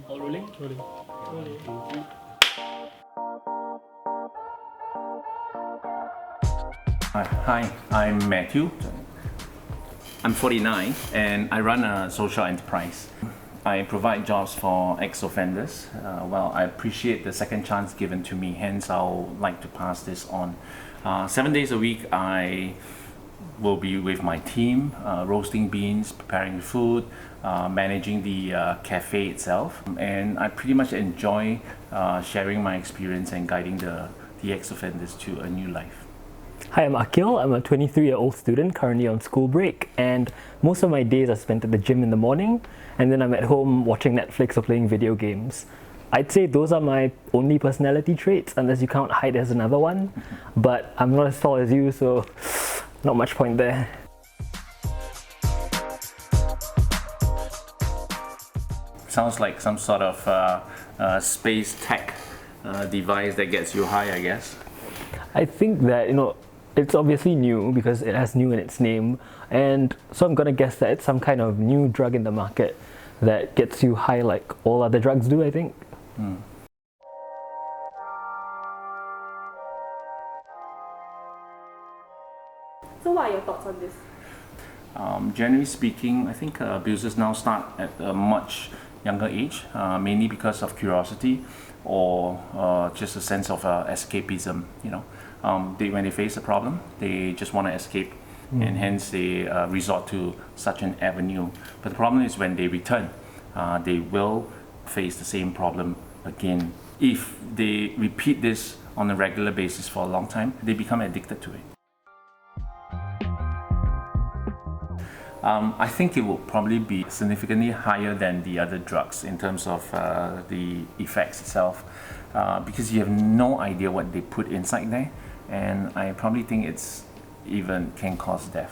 All rolling? Rolling. Rolling. Hi, I'm Matthew. I'm 49 and I run a social enterprise. I provide jobs for ex-offenders. I appreciate the second chance given to me, hence I'll like to pass this on. 7 days a week I will be with my team, roasting beans, preparing food, managing the cafe itself, and I pretty much enjoy sharing my experience and guiding the ex-offenders to a new life. Hi, I'm Aqil. I'm a 23-year-old student currently on school break, and most of my days are spent at the gym in the morning, and then I'm at home watching Netflix or playing video games. I'd say those are my only personality traits, unless you count height as another one, but I'm not as tall as you, so not much point there. Sounds like some sort of space tech device that gets you high, I guess. I think that, it's obviously new because it has new in its name, and so I'm gonna guess that it's some kind of new drug in the market that gets you high like all other drugs do, I think. So what are your thoughts on this? Generally speaking, I think abusers now start at a much younger age, mainly because of curiosity or just a sense of escapism. When they face a problem, they just want to escape, and hence they resort to such an avenue. But the problem is when they return, they will face the same problem again. If they repeat this on a regular basis for a long time, they become addicted to it. I think it will probably be significantly higher than the other drugs in terms of the effects itself, because you have no idea what they put inside there, and I probably think it's even can cause death.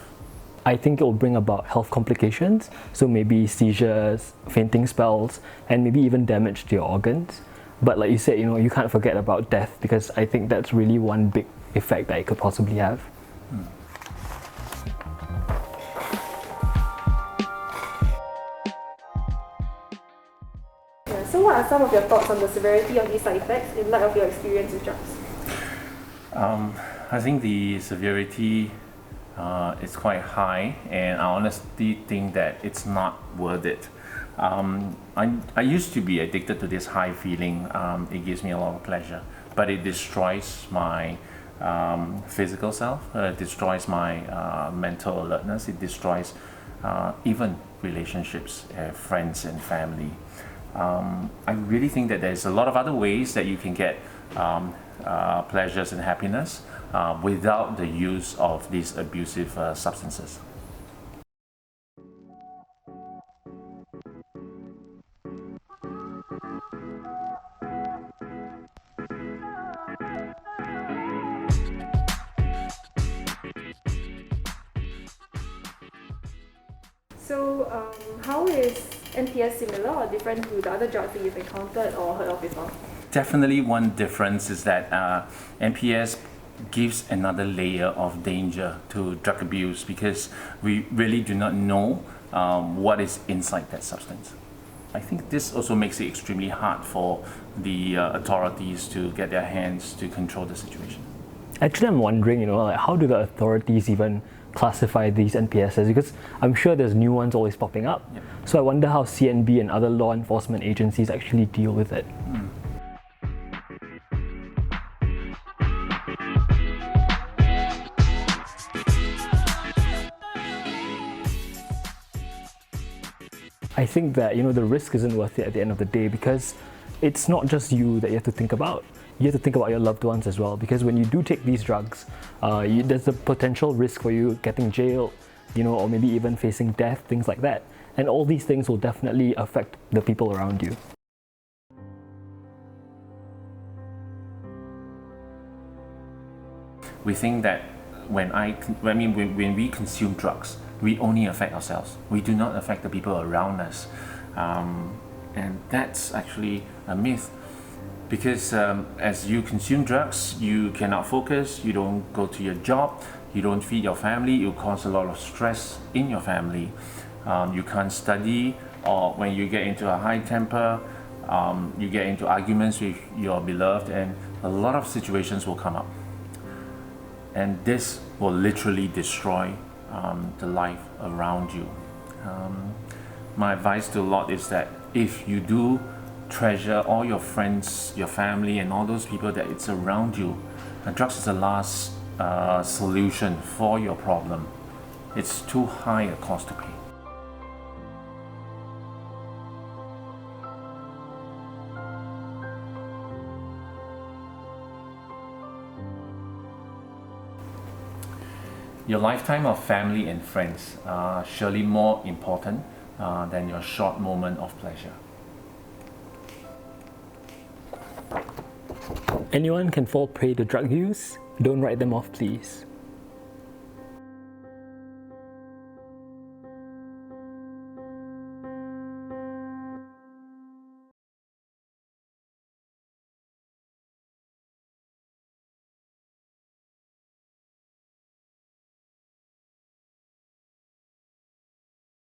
I think it will bring about health complications, so maybe seizures, fainting spells, and maybe even damage to your organs. But like you said, you can't forget about death, because I think that's really one big effect that it could possibly have. So what are some of your thoughts on the severity of these side effects in light of your experience with drugs? I think the severity is quite high, and I honestly think that it's not worth it. I used to be addicted to this high feeling. It gives me a lot of pleasure, but it destroys my physical self, it destroys my mental alertness, it destroys even relationships, friends and family. I really think that there's a lot of other ways that you can get pleasures and happiness without the use of these abusive substances. So how is NPS similar or different to the other drugs that you've encountered or heard of before? Definitely one difference is that NPS gives another layer of danger to drug abuse, because we really do not know what is inside that substance. I think this also makes it extremely hard for the authorities to get their hands to control the situation. Actually, I'm wondering, how do the authorities even classify these NPSs? Because I'm sure there's new ones always popping up. Yep. So I wonder how CNB and other law enforcement agencies actually deal with it. I think that the risk isn't worth it at the end of the day, because it's not just you that you have to think about. You have to think about your loved ones as well, because when you do take these drugs, there's a potential risk for you getting jailed, or maybe even facing death, things like that. And all these things will definitely affect the people around you. We think that when we consume drugs, we only affect ourselves. We do not affect the people around us. And that's actually a myth. Because as you consume drugs, you cannot focus, you don't go to your job, you don't feed your family, you cause a lot of stress in your family. You can't study, or when you get into a high temper, you get into arguments with your beloved, and a lot of situations will come up. And this will literally destroy the life around you. My advice to a lot is that if you do treasure all your friends, your family, and all those people that it's around you, drugs is the last solution for your problem. It's too high a cost to pay. Your lifetime of family and friends are surely more important than your short moment of pleasure. Anyone can fall prey to drug use. Don't write them off, please.